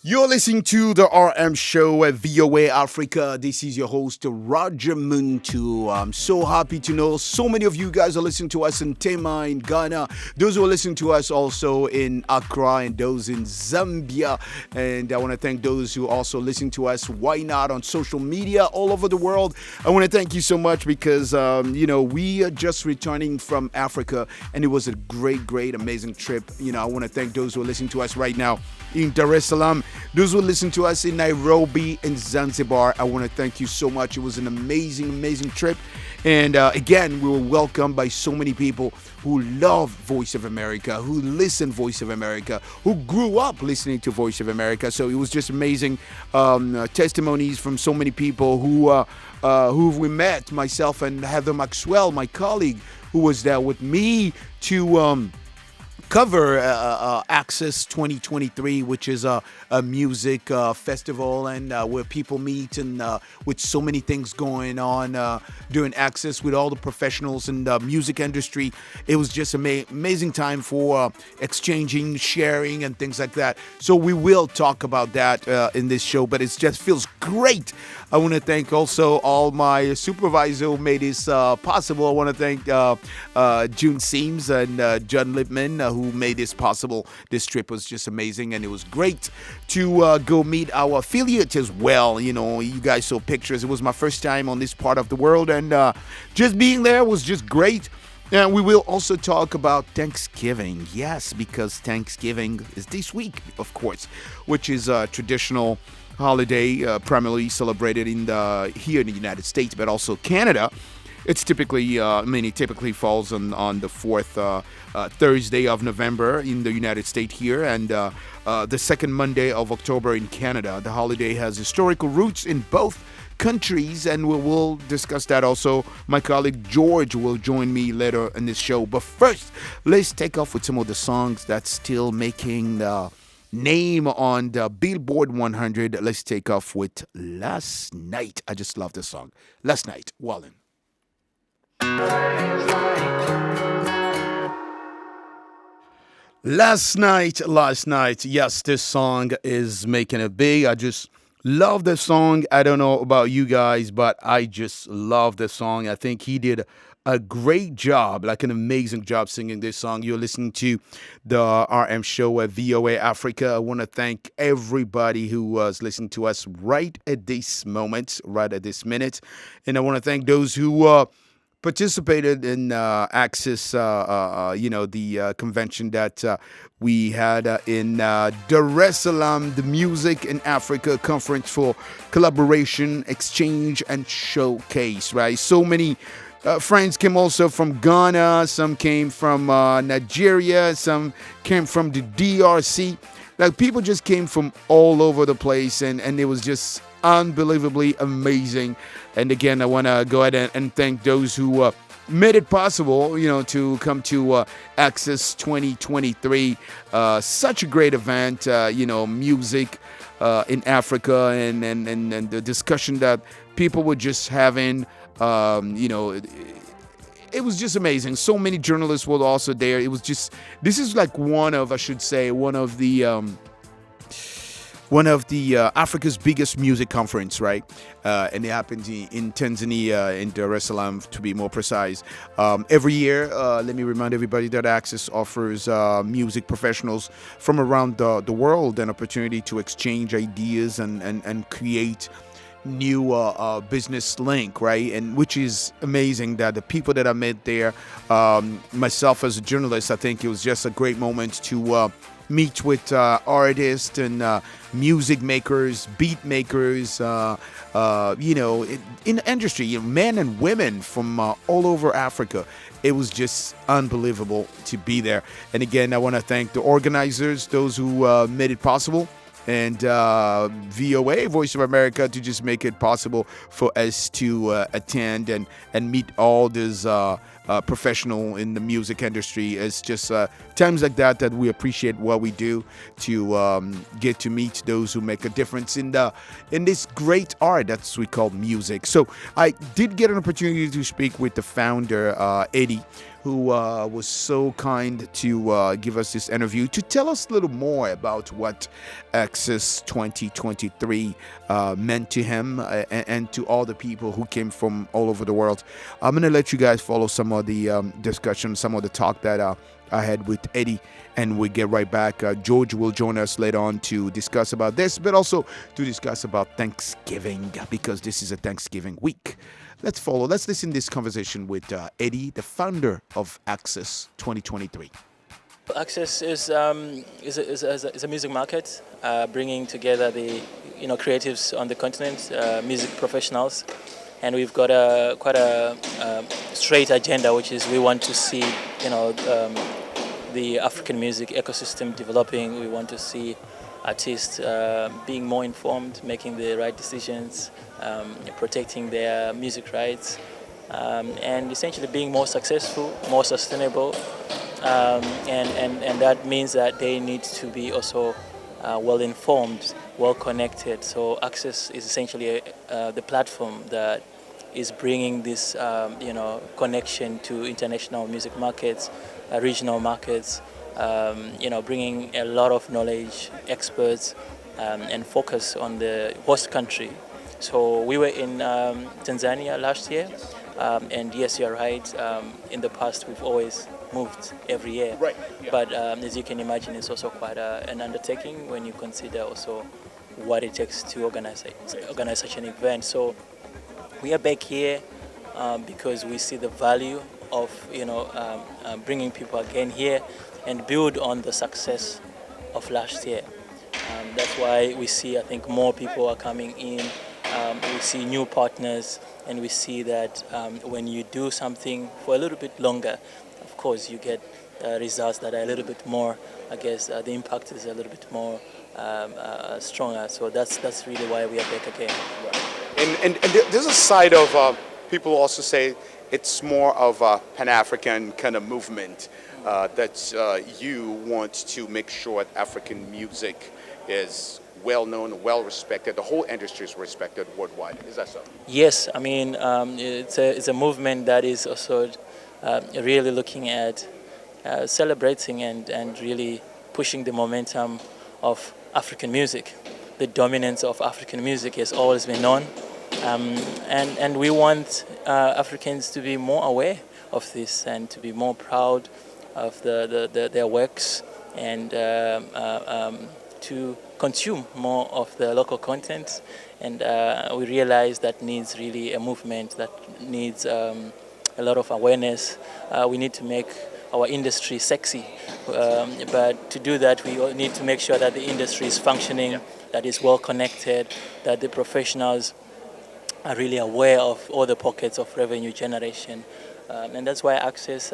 You're listening to the RM show at VOA Africa. This is your host, Roger Muntu. I'm so happy to know so many of you guys are listening to us in Tema, in Ghana. Those who are listening to us also in Accra and those in Zambia. And I want to thank those who also listen to us, why not, on social media all over the world. I want to thank you so much because, we are just returning from Africa and it was a great, amazing trip. I want to thank those who are listening to us right now in Dar es Salaam. Those who listen to us in Nairobi and Zanzibar, I want to thank you so much. It was an amazing trip. And again, we were welcomed by so many people who love Voice of America, who listen Voice of America, who grew up listening to Voice of America. So it was just amazing testimonies from so many people who we met, myself and Heather Maxwell, my colleague, who was there with me to cover Acces 2023, which is a music festival and where people meet and with so many things going on during Acces with all the professionals in the music industry. It was just amazing time for exchanging, sharing, and things like that. So we will talk about that in this show, but it just feels great. I want to thank also all my supervisor who made this possible. I want to thank June Seams and John Lipman who made this possible. This trip was just amazing, and it was great to go meet our affiliates as well. You guys saw pictures. It was my first time on this part of the world, and just being there was just great. And we will also talk about Thanksgiving. Yes, because Thanksgiving is this week, of course, which is a traditional holiday primarily celebrated here in the United States, but also Canada. It's typically, it typically falls on the fourth Thursday of November in the United States here, and the second Monday of October in Canada. The holiday has historical roots in both countries, and we will discuss that also. My colleague George will join me later in this show. But first, let's take off with some of the songs that's still making the name on the Billboard 100. Let's take off with Last Night. I just love this song. Last Night, Wallen. Last night. Yes, this song is making it big. I just love the song. I don't know about you guys, but I just love the song. I think he did a great job, like an amazing job singing this song. You're listening to the RM show at VOA Africa. I want to thank everybody who was listening to us right at this moment, right at this minute. And I want to thank those who participated in Acces, the convention that we had in Dar es Salaam, the Music in Africa Conference for Collaboration, Exchange, and Showcase, right? So many friends came also from Ghana, some came from Nigeria, some came from the DRC. Like, people just came from all over the place, and it was just unbelievably amazing. And again, I want to go ahead and thank those who made it possible, to come to Acces 2023. Such a great event, music in Africa, and the discussion that people were just having, it was just amazing. So many journalists were also there. It was just, this is like one of the Africa's biggest music conference, right? And it happens in Tanzania, in Dar es Salaam, to be more precise. Every year, let me remind everybody that Acces offers music professionals from around the world an opportunity to exchange ideas and create new business link, right? And which is amazing that the people that I met there, myself as a journalist, I think it was just a great moment to meet with artists and music makers, beat makers, in the industry, men and women from all over Africa. It was just unbelievable to be there. And again, I want to thank the organizers, those who made it possible, and VOA, Voice of America, to just make it possible for us to attend and meet all these professional in the music industry. It's just times like that we appreciate what we do to get to meet those who make a difference in this great art that's we call music. So I did get an opportunity to speak with the founder, Eddie, who was so kind to give us this interview to tell us a little more about what Acces 2023 meant to him and to all the people who came from all over the world. I'm going to let you guys follow some of the discussion, some of the talk that I had with Eddie, and we get right back. George will join us later on to discuss about this, but also to discuss about Thanksgiving, because this is a Thanksgiving week. Let's listen to this conversation with Eddie, the founder of Acces 2023. Acces is a music market, bringing together the creatives on the continent, music professionals, and we've got quite a straight agenda, which is we want to see the African music ecosystem developing. We want to see artists being more informed, making the right decisions, protecting their music rights, and essentially being more successful, more sustainable. And that means that they need to be also well informed, well connected. So Acces is essentially the platform that is bringing this connection to international music markets, regional markets, bringing a lot of knowledge, experts, and focus on the host country. So we were in Tanzania last year, and yes, you're right. In the past, we've always moved every year. Right. Yeah. But as you can imagine, it's also quite an undertaking when you consider also what it takes to organize such an event. So we are back here because we see the value of bringing people again here and build on the success of last year. That's why we see, I think, more people are coming in. We see new partners, and we see that when you do something for a little bit longer, of course, you get results that are a little bit more, I guess, the impact is a little bit more stronger. So that's really why we are back again. Right. And there's a side of people also say it's more of a Pan-African kind of movement that you want to make sure that African music is well known, well respected. The whole industry is respected worldwide. Is that so? Yes, I mean it's a movement that is also really looking at celebrating and really pushing the momentum of African music. The dominance of African music has always been known, and we want Africans to be more aware of this and to be more proud of their works and to consume more of the local content. And we realize that needs really a movement, that needs a lot of awareness. We need to make our industry sexy, but to do that we need to make sure that the industry is functioning, that is well connected, that the professionals are really aware of all the pockets of revenue generation, and that's why Acces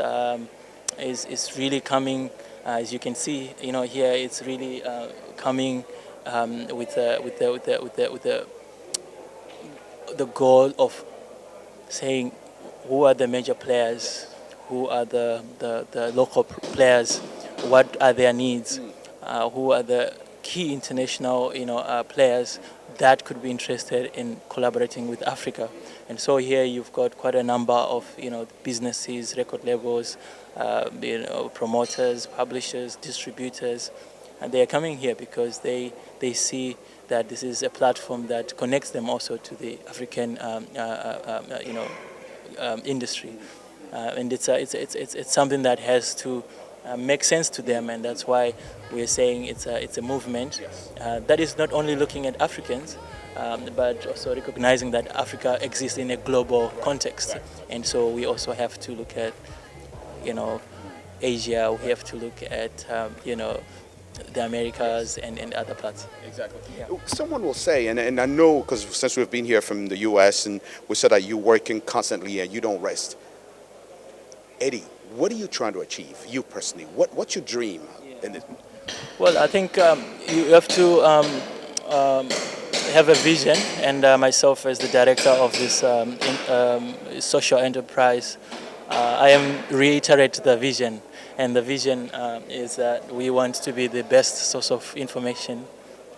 is really coming. As you can see, here it's really coming with the goal of saying who are the major players, who are the local players, what are their needs, who are the key international players that could be interested in collaborating with Africa. And so here you've got quite a number of businesses, record labels, promoters, publishers, distributors, and they are coming here because they see that this is a platform that connects them also to the African industry, and it's something that has to make sense to them, and that's why we're saying it's a movement that is not only looking at Africans, but also recognizing that Africa exists in a global context, and so we also have to look at Asia. We have to look at the Americas and other parts. Exactly. Yeah. Someone will say, and I know because since we've been here from the U.S. and we said that you're working constantly and you don't rest. Eddie, what are you trying to achieve, you personally? What's your dream in this? Well, I think you have to have a vision, and myself as the director of this social enterprise I am reiterate the vision, and the vision is that we want to be the best source of information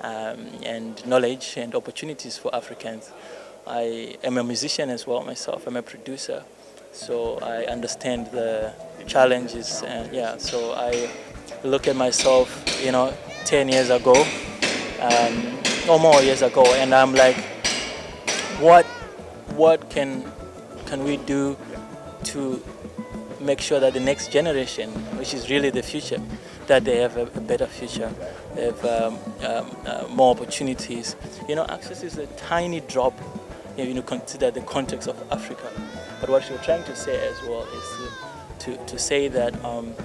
and knowledge and opportunities for Africans. I am a musician as well myself. I'm a producer, so I understand the challenges, and yeah, so I look at myself, 10 years ago, or more years ago, and I'm like, what what can we do to make sure that the next generation, which is really the future, that they have a better future, they have more opportunities. Access is a tiny drop if you consider the context of Africa. But what you're trying to say as well is to say that, and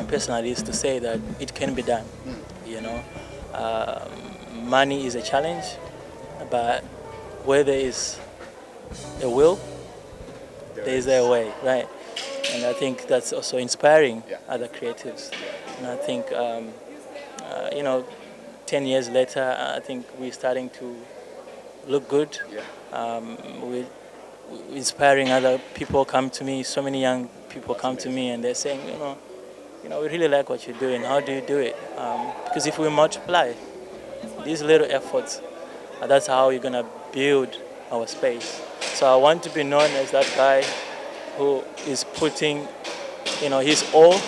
personally, is to say that it can be done. You know, money is a challenge, but where there is a will, there is a way, right? And I think that's also inspiring other creatives. And I think, 10 years later, I think we're starting to look good. We're inspiring other people come to me. So many young people come to me and they're saying, we really like what you're doing. How do you do it? Because if we multiply these little efforts, that's how we're gonna build our space. So I want to be known as that guy who is putting, his all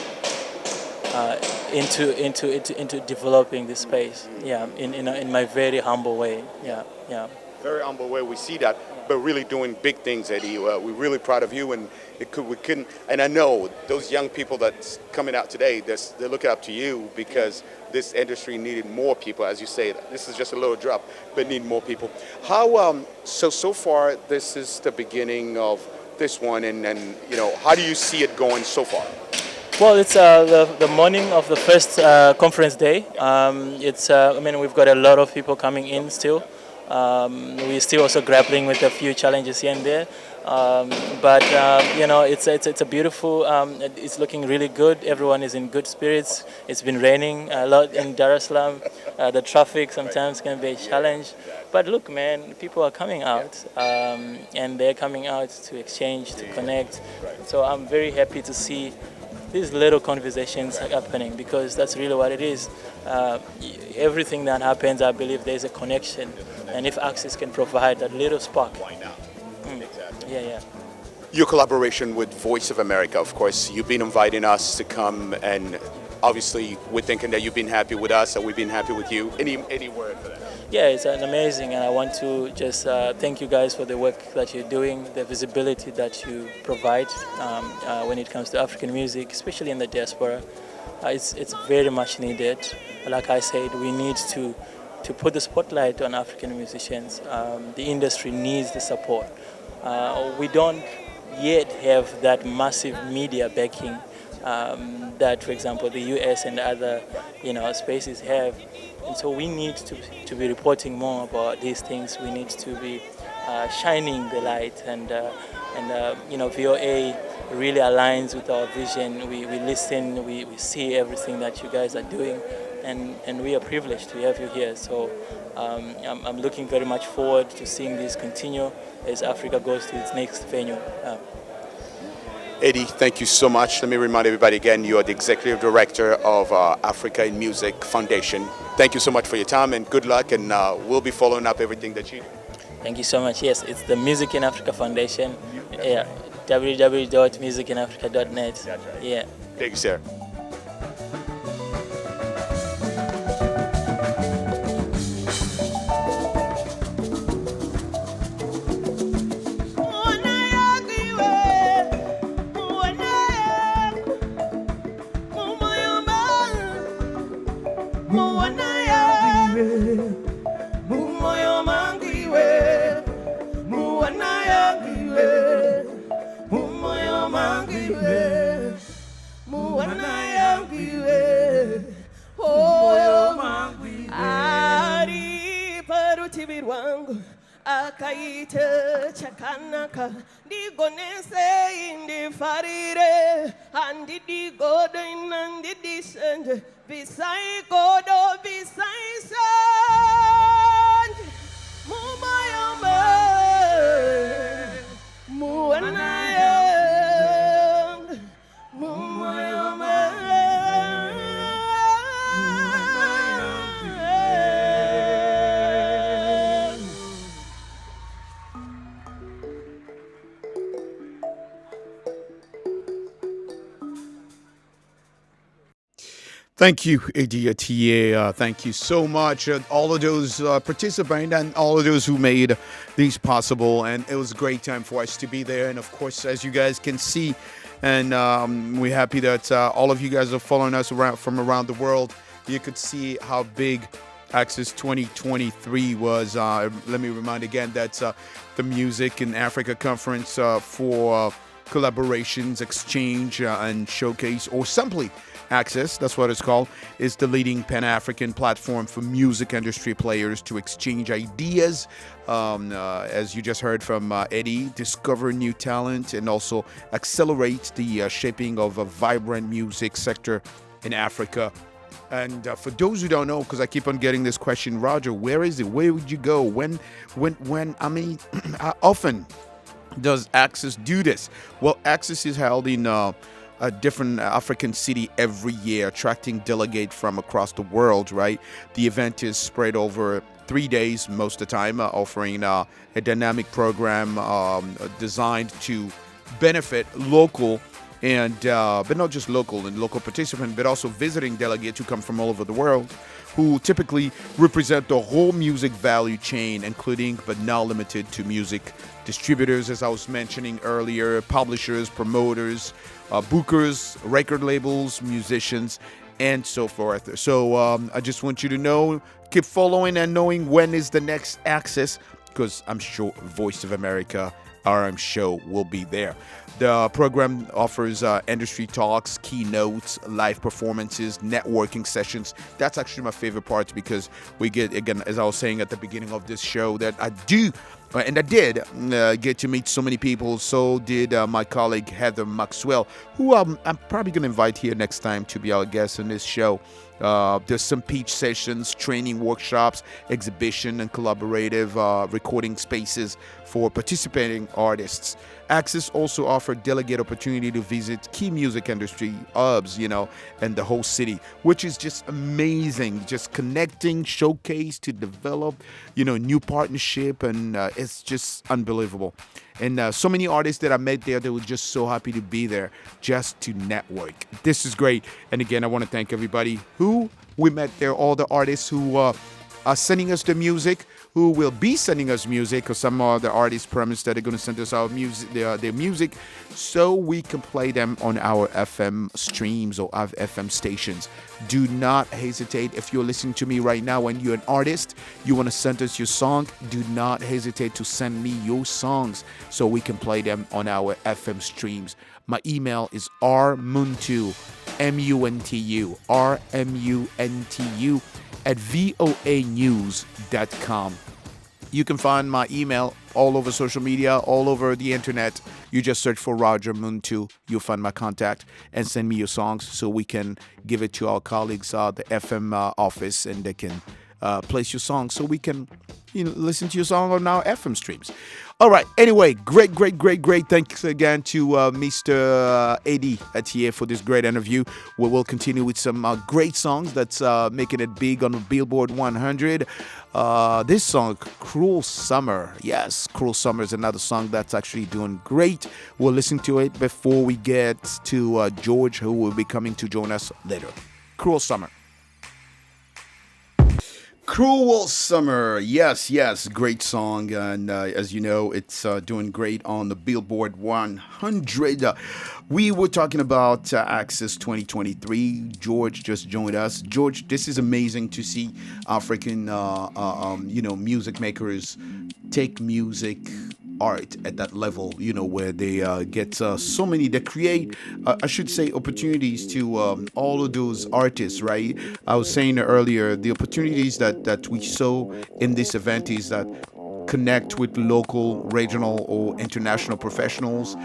into developing this space. Yeah, in my very humble way. Yeah. Very humble way. We see that, but really doing big things, Eddie. We're really proud of you, and we couldn't. And I know those young people that's coming out today, they're looking up to you because this industry needed more people. As you say, this is just a little drop, but need more people. How so far? This is the beginning of this one, and how do you see it going so far? Well, it's the morning of the first conference day. We've got a lot of people coming in still. We're still also grappling with a few challenges here and there. It's a beautiful, it's looking really good. Everyone is in good spirits. It's been raining a lot in Dar es Salaam. The traffic sometimes can be a challenge. But look, man, people are coming out, and they're coming out to exchange, to connect. So I'm very happy to see these little conversations happening, because that's really what it is. Everything that happens, I believe there's a connection. And if Acces can provide that little spark. Why not? Exactly. Yeah. Your collaboration with Voice of America, of course, you've been inviting us to come, and obviously we're thinking that you've been happy with us, and we've been happy with you. Any word for that? Yeah, it's an amazing, and I want to just thank you guys for the work that you're doing, the visibility that you provide when it comes to African music, especially in the diaspora. It's very much needed. Like I said, we need to put the spotlight on African musicians. The industry needs the support. We don't yet have that massive media backing that, for example, the US and other spaces have. And so we need to be reporting more about these things. We need to be shining the light, and VOA really aligns with our vision. We listen, we see everything that you guys are doing, and we are privileged to have you here. So I'm looking very much forward to seeing this continue as Africa goes to its next venue. Eddie, thank you so much. Let me remind everybody again, you are the Executive Director of Africa in Music Foundation. Thank you so much for your time, and good luck, and we'll be following up everything that you do. Thank you so much. Yes, it's the Music in Africa Foundation. Yeah, www.musicinafrica.net. That's right. Yeah. Thank you, sir. Akaite chakanaka digonese indifarire andidi godo inandidi sende bisai godo bisai sende mumayamba muanaye Thank you, Eddie. Thank you so much. All of those participants and all of those who made these possible. And it was a great time for us to be there. And of course, as you guys can see, and we're happy that all of you guys are following us around from around the world. You could see how big Acces 2023 was. Let me remind again that the Music in Africa Conference for collaborations, exchange, and showcase, or simply Acces, that's what it's called, is the leading Pan-African platform for music industry players to exchange ideas, as you just heard from Eddie, discover new talent, and also accelerate the shaping of a vibrant music sector in Africa. And for those who don't know, because I keep on getting this question, Roger, where is it? Where would you go? When, I mean, how often does Acces do this? Well, Acces is held in a different African city every year, attracting delegates from across the world, right? The event is spread over 3 days most of the time, offering a dynamic program designed to benefit local and but not just local and local participants, but also visiting delegates who come from all over the world, who typically represent the whole music value chain, including but not limited to music distributors, as I was mentioning earlier, publishers, promoters, bookers, record labels, musicians, and so forth. So I just want you to know, keep following and knowing when is the next Acces, because I'm sure Voice of America RM show will be there. The program offers industry talks, keynotes, live performances, networking sessions. That's actually my favorite part, because we get, again, as I was saying at the beginning of this show, that I do and I did get to meet so many people. So did my colleague Heather Maxwell, who I'm probably going to invite here next time to be our guest on this show. There's some pitch sessions, training workshops, exhibition, and collaborative recording spaces for participating artists. Acces also offered delegate opportunity to visit key music industry hubs, and the whole city, which is just amazing. Just connecting, showcase to develop, new partnership, and it's just unbelievable. And so many artists that I met there, they were just so happy to be there just to network. This is great. And again, I want to thank everybody who we met there, all the artists who are sending us the music, who will be sending us music, because some of the artists promised that they're going to send us our music, their music, so we can play them on our FM streams or our FM stations. Do not hesitate. If you're listening to me right now and you're an artist, you want to send us your song, do not hesitate to send me your songs so we can play them on our FM streams. My email is rmuntu, M-U-N-T-U, R-M-U-N-T-U, at voanews.com. You can find my email all over social media, all over the internet. You just search for Roger Muntu. You'll find my contact and send me your songs so we can give it to our colleagues at the FM office, and they can place your song so we can listen to your song on our FM streams. All right. Anyway, great. Thanks again to Mr. Eddie Atier for this great interview. We will continue with some great songs that's making it big on the Billboard 100. This song, Cruel Summer. Yes, Cruel Summer is another song that's actually doing great. We'll listen to it before we get to George, who will be coming to join us later. Cruel Summer. Cruel Summer, yes, great song, and as you know, it's doing great on the Billboard 100. We were talking about Acces 2023. George just joined us. George, this is amazing to see African, music makers take music art at that level, where they get so many, they create, I should say, opportunities to all of those artists, right? I was saying earlier, the opportunities that we saw in this event is that connect with local, regional, or international professionals,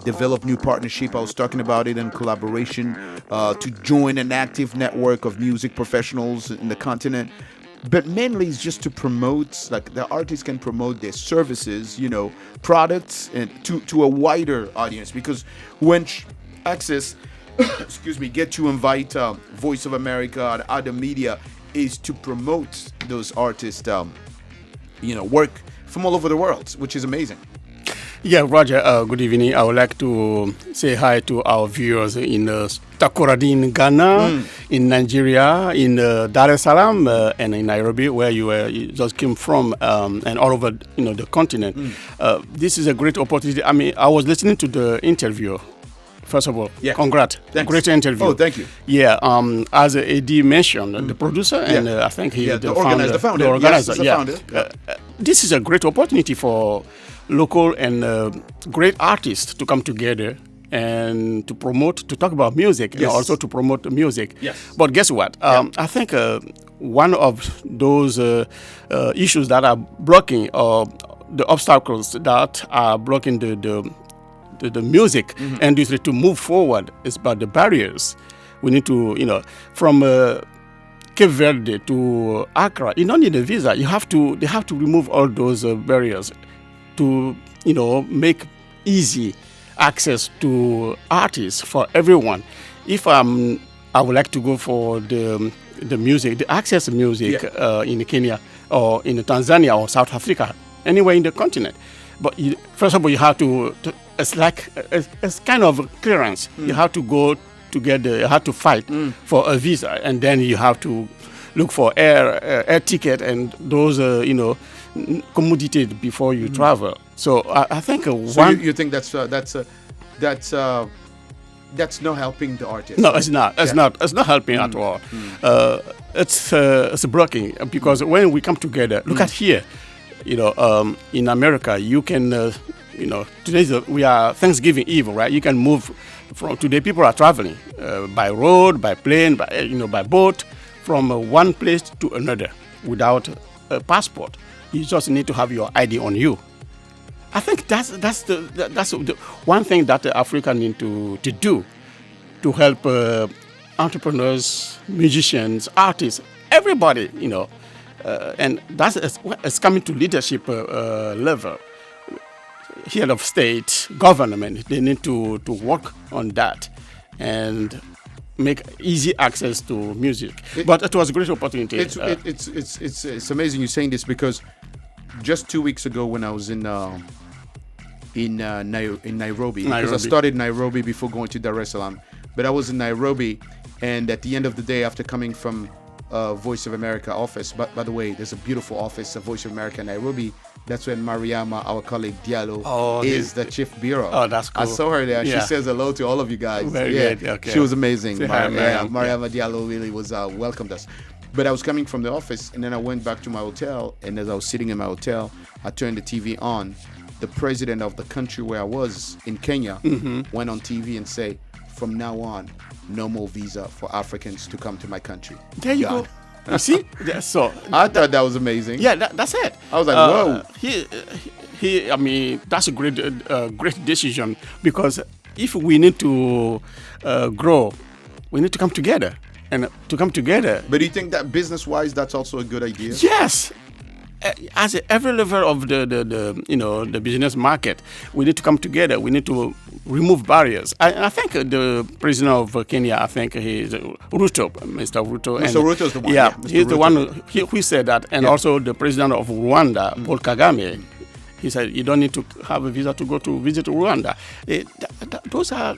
develop new partnership. I was talking about it in collaboration, to join an active network of music professionals in the continent. But mainly it's just to promote, like the artists can promote their services, products, and to a wider audience. Because when Acces, get to invite Voice of America and other media, is to promote those artists, work from all over the world, which is amazing. Yeah, Roger, good evening. I would like to say hi to our viewers in the Takoradi in Ghana, in Nigeria, in Dar es Salaam, and in Nairobi, where you just came from, and all over the continent. This is a great opportunity. I mean, I was listening to the interview. First of all, congrats. Thanks. Great interview. Oh, thank you. Yeah, as AD mentioned, the producer, and I think he's the founder. The founder. The organizer, yes, the founder. This is a great opportunity for local and great artists to come together and to talk about music, and also to promote the music. Yes. But guess what? I think one of those issues that are blocking, or the obstacles that are blocking the music industry to move forward is about the barriers. We need to, from Cape Verde to Accra, you don't need a visa. They have to remove all those barriers to, make easy access to artists for everyone. If I would like to go for the music, the Acces music in Kenya or in Tanzania or South Africa, anywhere in the continent. But first of all, you have to it's like it's kind of a clearance. You have to go together. You have to fight for a visa, and then you have to look for air ticket and those commodities before you travel. So I think you think that's not helping the artist? No, it's not. It's not. It's not helping at all. It's blocking, because when we come together, look at here. In America, you can, we are Thanksgiving Eve, right? You can move from today. People are traveling by road, by plane, by boat, from one place to another without a passport. You just need to have your ID on you. I think that's the one thing that Africa need to do to help entrepreneurs, musicians, artists, everybody, and it's coming to leadership level. Head of state, government, they need to work on that and make easy access to music. But it was a great opportunity. It's amazing you saying this, because just 2 weeks ago when I was in Nairobi, because I started in Nairobi before going to Dar es Salaam, but I was in Nairobi, and at the end of the day, after coming from Voice of America office, but by the way, there's a beautiful office of Voice of America in Nairobi. That's when Mariama, our colleague Diallo, is the chief bureau. Oh, that's cool. I saw her there. Yeah. She says hello to all of you guys. Very good. Okay. She was amazing. Mariama Diallo really was welcomed us. But I was coming from the office, and then I went back to my hotel, and as I was sitting in my hotel, I turned the TV on. The president of the country where I was in Kenya went on TV and say, from now on, no more visa for Africans to come to my country. There you go. You see? So I thought that was amazing. Yeah, that's it. I was like, whoa. I mean, that's a great decision, because if we need to grow, we need to come together. And to come together. But do you think that business-wise, that's also a good idea? Yes. As at every level of the business market, we need to come together. We need to remove barriers. I think the president of Kenya, I think he's Ruto, Mr. Ruto. Mr. Ruto is the one. Yeah, Mr. he's Ruto. The one who said that, and also the president of Rwanda, Paul Kagame. He said you don't need to have a visa to go to visit Rwanda. Those are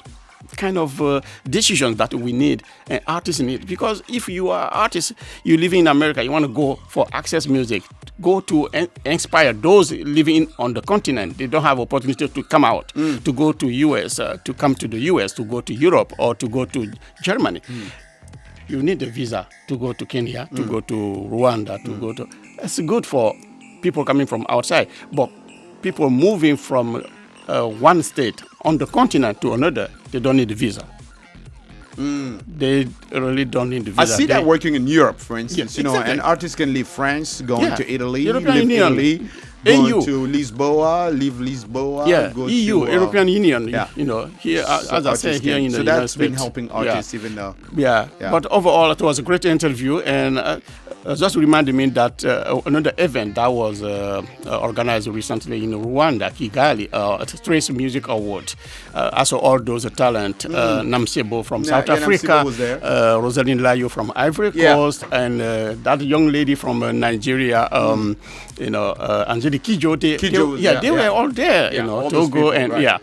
kind of decisions that we need and artists need, because if you are artists, you live in America, you want to go for Acces music, go to inspire those living on the continent. They don't have opportunity to come out, to go to US, to come to the US, to go to Europe, or to go to Germany. You need a visa to go to Kenya, to go to Rwanda, to go to. It's good for people coming from outside, but people moving from one state on the continent to another, they don't need a visa. They really don't need the visa. I see that working in Europe, for instance. Yeah, exactly. An artist can leave France, going to Italy, European live Union. Italy, going EU. to Lisboa, leave Lisboa, go EU, to, European Union. yeah. Here, as I say, here in the so United that's States. been helping artists even though. Yeah, but overall, it was a great interview, and just reminded me that another event that was organized recently in Rwanda, Kigali, it's a Trace Music Award. I saw all those talent, Namsebo from South Africa, Namsebo was there. Rosalind Layo from Ivory Coast, and that young lady from Nigeria, Angelique Kijo. They were all there, Togo, and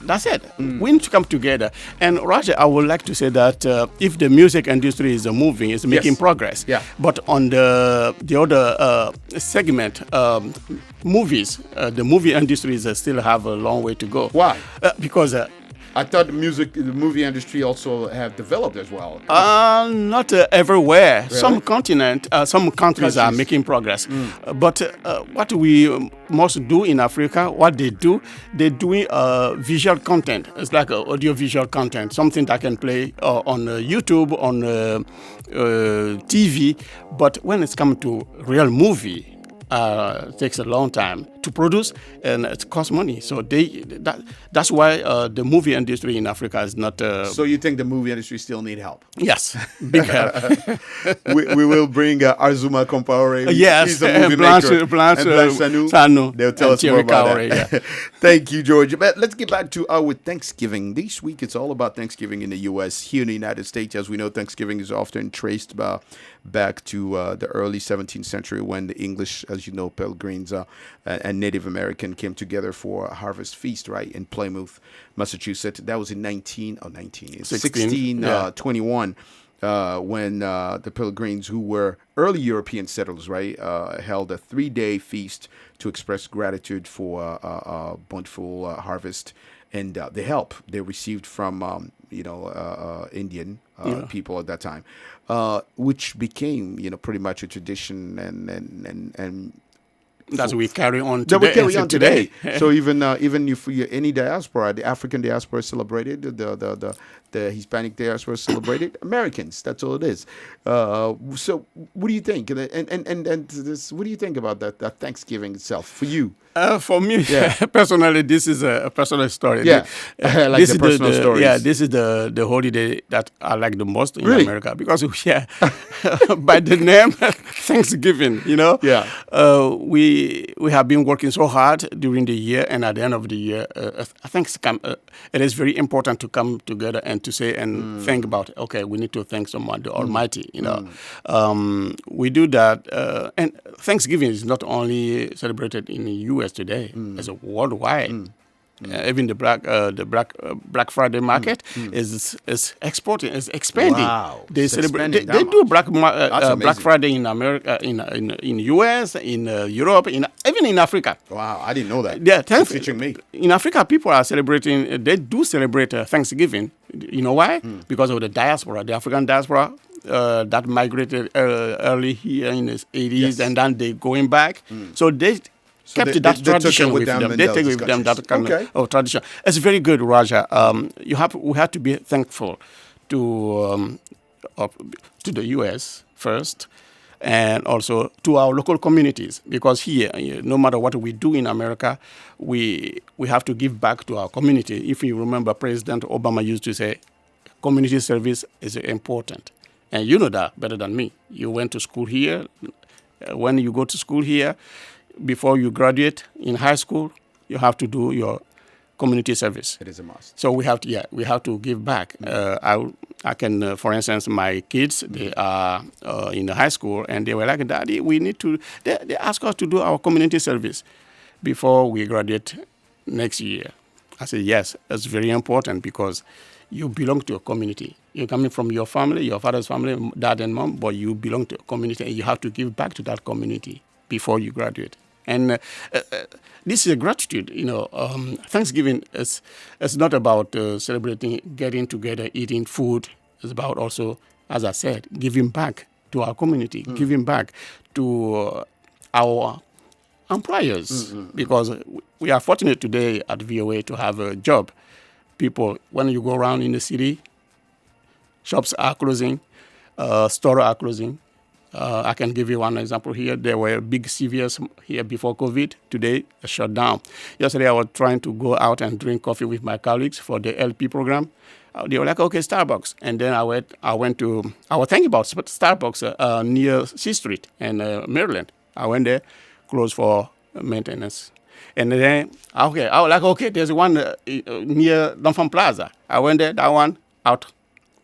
That's it. We need to come together. And Roger, I would like to say that if the music industry is moving, it's making progress. Yeah. But on the other segment, movies, the movie industries still have a long way to go. Why? Because I thought the movie industry also have developed as well. not everywhere. Really? Some countries are making progress. But what we must do in Africa, what they're doing visual content. It's like audio visual content, something that can play on YouTube, on TV. But when it's come to real movie, it takes a long time to produce, and it costs money. So that's why the movie industry in Africa is not. So you think the movie industry still need help? Yes, big help. we will bring Arzuma Compaore. Yes, He's a movie Blanche maker. And Blanche Sanu. They'll tell us more Thierry about Kaore, that. yeah. Thank you, George. But let's get back to our Thanksgiving. This week, it's all about Thanksgiving in the U.S. Here in the United States, as we know, Thanksgiving is often traced back to the early 17th century when the English, as you know, Pilgrims and Native American came together for a harvest feast, right, in Plymouth, Massachusetts. That was in 1621. When the Pilgrims, who were early European settlers, right, held a 3-day feast to express gratitude for a bountiful harvest and the help they received from, Indian people at that time, which became, pretty much a tradition and That we carry on that today. we carry on today. So even if any diaspora, the African diaspora celebrated, the Hispanic diaspora celebrated, Americans. That's all it is. So what do you think? And this, what do you think about that Thanksgiving itself for you? For me, personally, this is a personal story. Yeah, like this the is personal stories. Yeah, this is the holiday that I like the most in Really? America because, by the name Thanksgiving, Yeah. we have been working so hard during the year, and at the end of the year, I think it is very important to come together and to say and think about, okay, we need to thank someone, the Almighty, we do that, and Thanksgiving is not only celebrated in the U.S. today, it's a worldwide. Even the Black Friday market is exporting, is expanding. Wow. They It's celebrate. expanding They that do much. Black Friday in America, in US, in Europe, even in Africa. Wow, I didn't know that. Yeah, It's featuring me. in Africa, people are celebrating. They do celebrate Thanksgiving. You know why? Because of the diaspora, the African diaspora that migrated early here in the 80s, and then they going back. So they kept that they tradition took it with them. in They those take with them that discussions. kind of tradition. It's very good, Raja. We have to be thankful to the U.S. first, and also to our local communities, because here, no matter what we do in America, we have to give back to our community. If you remember, President Obama used to say, community service is important. And you know that better than me. You went to school here. When you go to school here, before you graduate in high school, you have to do your community service. It is a must. So we have to give back. I can, for instance, my kids, they are in the high school, and they were like, Daddy, we need to. They ask us to do our community service before we graduate next year. I said, yes, that's very important because you belong to a community. You're coming from your family, your father's family, dad and mom, but you belong to a community, and you have to give back to that community before you graduate. And this is a gratitude. Thanksgiving is not about celebrating, getting together, eating food. It's about also, as I said, giving back to our community, giving back to our employers, because we are fortunate today at VOA to have a job. People, when you go around in the city, shops are closing, stores are closing. I can give you one example here. There were big CVS here before COVID. Today, shut down. Yesterday, I was trying to go out and drink coffee with my colleagues for the LP program. They were like, okay, Starbucks. And then I was thinking about Starbucks near C Street in Maryland. I went there, closed for maintenance. And then, I was like, okay, there's one near L'Enfant Plaza. I went there, that one, out.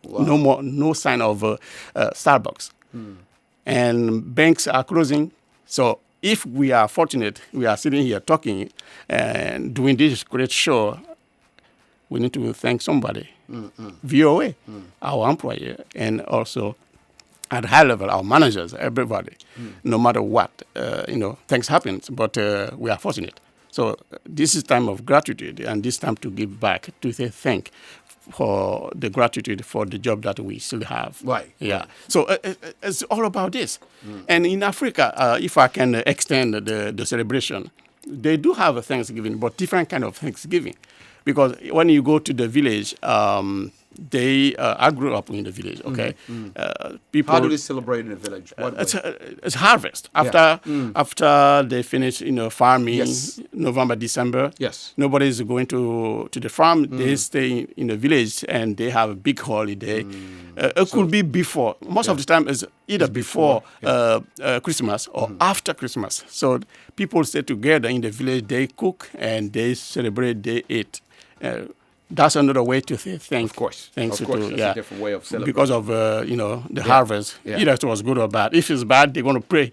Wow. No sign of Starbucks. And banks are closing. So if we are fortunate, we are sitting here talking and doing this great show, we need to thank somebody. VOA, our employer, and also at high level, our managers, everybody, no matter what, things happen, but we are fortunate. So this is time of gratitude, and this time to give back, to say thank for the gratitude for the job that we still have. Right. Yeah. So it's all about this. And in Africa, if I can extend the celebration, they do have a Thanksgiving, but different kind of Thanksgiving. Because when you go to the village, I grew up in the village, okay? People, How do they celebrate in the village? What way? it's harvest. After they finish, farming, Yes. November, December. Yes. Nobody is going to the farm. They stay in the village and they have a big holiday. It could be before. Most of the time it's either before Christmas or after Christmas. So people stay together in the village. They cook and they celebrate. They eat. That's another way to say thank. Of course. Thanks Of course. to, That's a different way of celebrating. because of the harvest. Yeah. Either it was good or bad. If it's bad, they're going to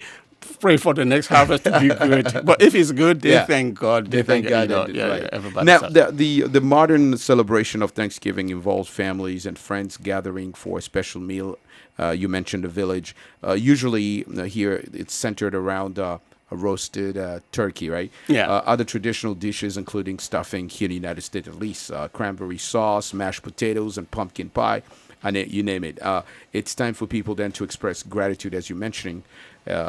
pray for the next harvest to be good. But if it's good, they thank God. They thank God. Right. Everybody. Now, the modern celebration of Thanksgiving involves families and friends gathering for a special meal. You mentioned the village. Usually here it's centered around a roasted turkey, right? Yeah. Other traditional dishes, including stuffing here in the United States at least, cranberry sauce, mashed potatoes, and pumpkin pie, and you name it. It's time for people then to express gratitude, as you're mentioning,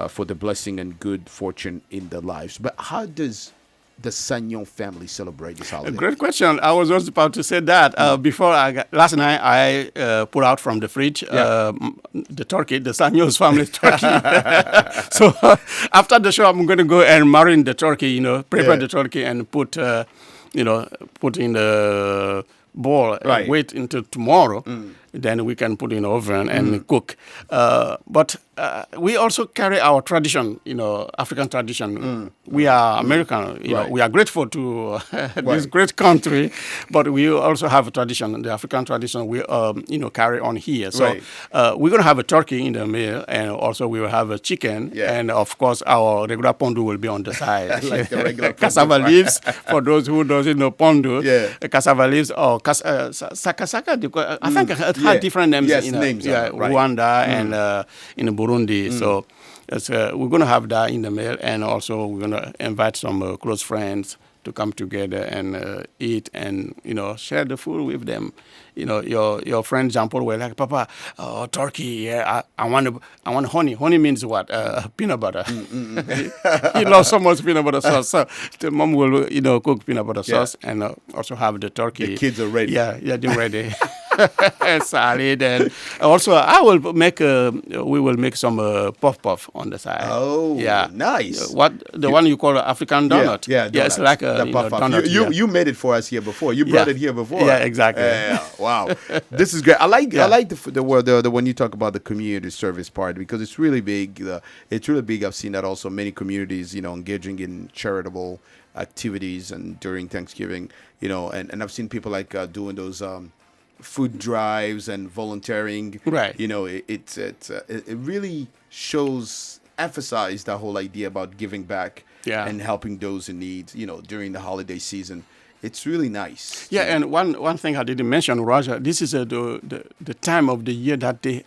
for the blessing and good fortune in their lives. But how does the Sagnon family celebrate this holiday? Great question. I was just about to say that. Before last night, I pulled out from the fridge the turkey, the Sagnon's family turkey. So after the show, I'm going to go and marine the turkey. Prepare the turkey and put in the bowl. Right. And wait until tomorrow. Then we can put in the oven and cook. But we also carry our tradition, African tradition. We are American, we are grateful to this great country, but we also have a tradition, the African tradition we, carry on here. So we're going to have a turkey in the meal, and also we will have a chicken, and of course our regular pondu will be on the side. Like the regular cassava leaves, for those who doesn't know pondu, cassava leaves or sakasaka, I think it had different names Rwanda and in Burundi. So we're going to have that in the mail, and also we're going to invite some close friends to come together and eat and share the food with them. Your friend Jean Paul were like, Papa, turkey, I want honey. Honey means what? Peanut butter. He loves so much peanut butter sauce. So the mom will cook peanut butter sauce and also have the turkey. The kids are ready. Yeah, they're ready. Salad, and also we will make some puff on the side. Oh, nice. One you call African donut? Yeah, it's like a donut. You made it for us here before. You brought it here before. Yeah, exactly. Wow, this is great. I like the when you talk about the community service part, because it's really big. It's really big. I've seen that also many communities, engaging in charitable activities and during Thanksgiving, and I've seen people like doing those food drives and volunteering. Right. It really emphasize that whole idea about giving back and helping those in need, during the holiday season. It's really nice. Yeah, and one thing I didn't mention, Roger, this is the time of the year that they,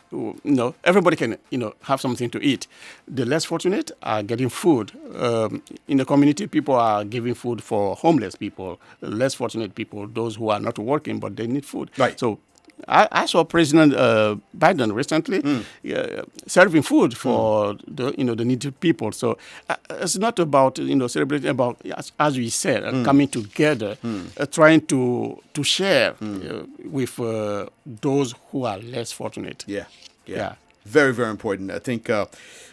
everybody can, have something to eat. The less fortunate are getting food. In the community, people are giving food for homeless people, less fortunate people, those who are not working, but they need food. Right. So I saw President Biden recently serving food for the needy people. So it's not about celebrating, about as we said, coming together, trying to share with those who are less fortunate. Yeah. Very, very important. I think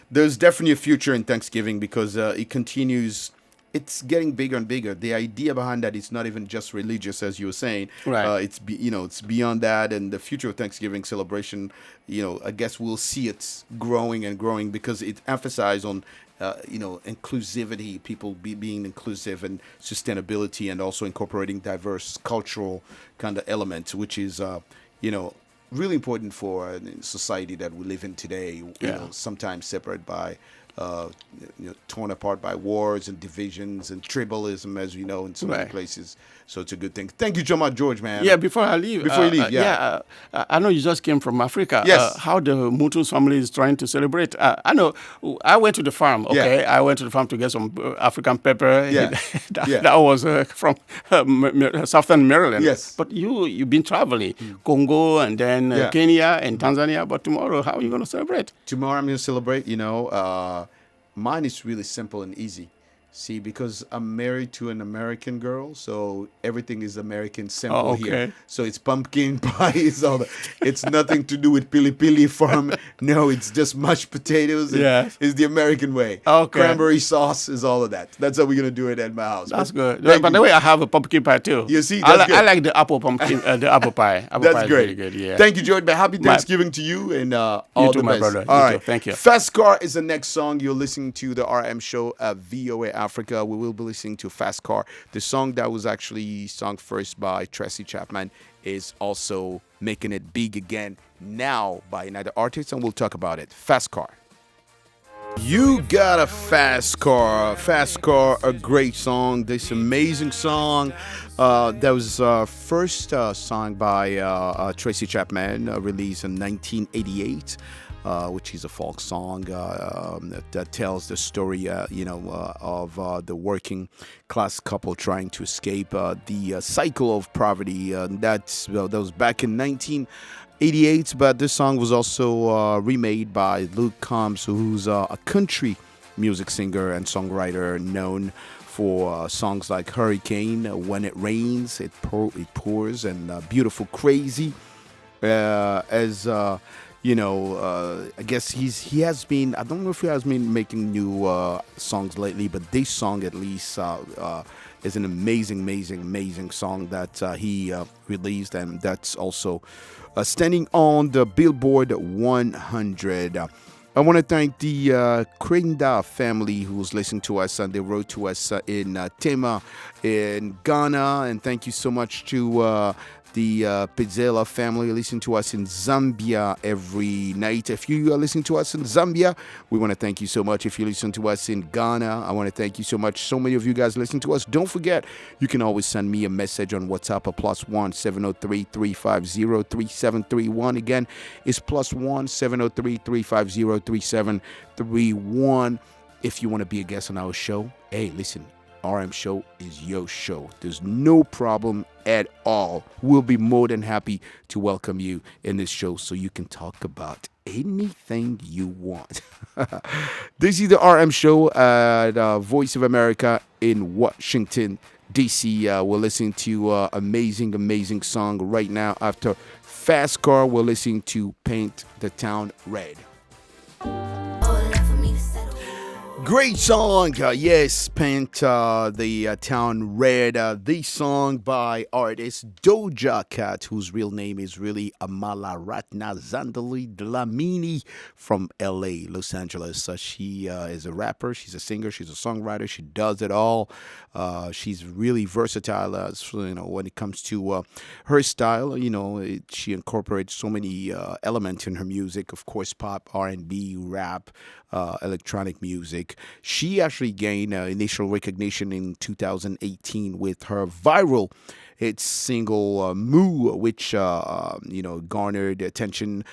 there's definitely a future in Thanksgiving because it continues. It's getting bigger and bigger. The idea behind that is not even just religious, as you were saying. Right. It's beyond that, and the future of Thanksgiving celebration. I guess we'll see it growing and growing because it emphasizes on, inclusivity, people being inclusive, and sustainability, and also incorporating diverse cultural kind of elements, which is, really important for a society that we live in today. Sometimes separated by uh, torn apart by wars and divisions and tribalism, as we know, in so many Right. places. So it's a good thing. Thank you so much, George, man. Yeah, before I leave. Before you leave, yeah. I know you just came from Africa. Yes. How the Mutus family is trying to celebrate. I know. I went to the farm. Okay, I went to the farm to get some African pepper. Yeah. That was from southern Maryland. Yes. But you've been traveling, Congo and then Yeah. Kenya and Tanzania. But tomorrow, how are you going to celebrate? Tomorrow I'm going to celebrate, mine is really simple and easy. See, because I'm married to an American girl, so everything is American simple Oh, here. okay. So it's pumpkin pie, it's nothing to do with pili pili farm. No, it's just mashed potatoes. Yes. It's the American way. Okay. Cranberry sauce is all of that. That's how we're going to do it at my house. That's But good. thank By you. the way, I have a pumpkin pie too. You see, I, that's good. I like the apple pumpkin, the apple pie. Apple pie That's is great. really good. Yeah. Thank you, George. Man. Happy Thanksgiving to you and all too, the my best. brother. All You right. too. Thank you. Fast Car is the next song. You're listening to the RM show at VOA Africa. We will be listening to Fast Car. The song that was actually sung first by Tracy Chapman is also making it big again now by another artist, and we'll talk about it. Fast Car. You got a fast car. Fast Car, a great song. This amazing song that was first sung by Tracy Chapman, released in 1988. Which is a folk song that tells the story, of the working class couple trying to escape the cycle of poverty. That was back in 1988, but this song was also remade by Luke Combs, who's a country music singer and songwriter known for songs like Hurricane, When It Rains, It Pours, and Beautiful Crazy. I guess he has been. I don't know if he has been making new songs lately, but this song at least is an amazing song that he released, and that's also standing on the Billboard 100. I want to thank the Krinda family who's listening to us, and they wrote to us in Tema in Ghana, and thank you so much to the Pizzella family listen to us in Zambia every night. If you are listening to us in Zambia, we want to thank you so much. If you listen to us in Ghana, I want to thank you so much. So many of you guys listen to us. Don't forget, you can always send me a message on WhatsApp at +1 703 350 3731. Again, it's +1 703 350 3731. If you want to be a guest on our show, hey, listen. RM show is your show. There's no problem at all. We'll be more than happy to welcome you in this show so you can talk about anything you want. This is the RM show at Voice of America in Washington, D.C. We're listening to amazing song right now. After Fast Car, we're listening to Paint the Town Red. Great song, yes, Paint the Town Red. This song by artist Doja Cat, whose real name is really Amala Ratna Zandali Dlamini from LA, Los Angeles. She is a rapper, she's a singer, she's a songwriter, she does it all. She's really versatile, when it comes to her style. She incorporates so many elements in her music, of course, pop, R&B, rap, electronic music. She actually gained initial recognition in 2018 with her viral hit single Moo, which garnered attention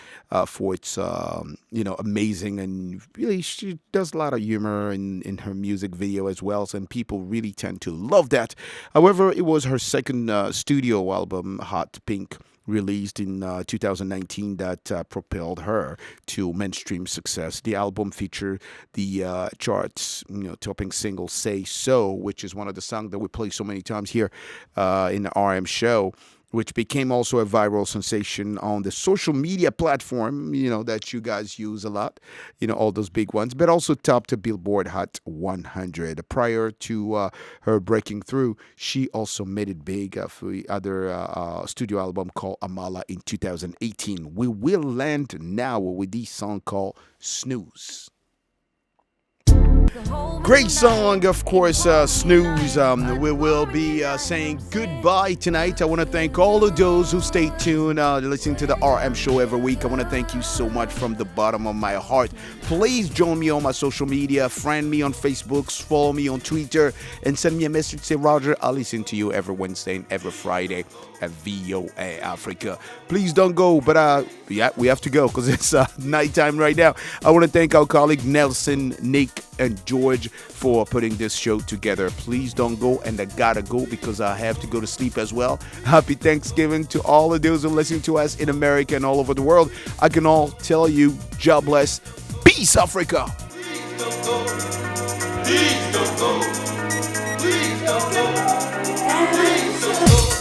for its amazing, and really she does a lot of humor in her music video as well, and people really tend to love that. However, it was her second studio album, Hot Pink, released in 2019 that propelled her to mainstream success. The album featured the charts, topping single Say So, which is one of the songs that we play so many times here in the RM show, which became also a viral sensation on the social media platform, that you guys use a lot, all those big ones, but also topped the Billboard Hot 100. Prior to her breaking through, she also made it big for the other studio album called Amala in 2018. We will land now with this song called Snooze. Great song, of course, Snooze. We will be saying goodbye tonight. I want to thank all of those who stay tuned, listening to the RM show every week. I want to thank you so much from the bottom of my heart. Please join me on my social media, friend me on Facebook, follow me on Twitter, and send me a message. Say, Roger, I'll listen to you every Wednesday and every Friday at VOA Africa. Please don't go, but yeah, we have to go because it's nighttime right now. I want to thank our colleague Nelson, Nick, and George for putting this show together. Please don't go, and I gotta go because I have to go to sleep as well. Happy Thanksgiving to all of those who listen to us in America and all over the world. I can all tell you, God bless. Peace, Africa. Please don't go. Please don't go. Please don't go. Please don't go.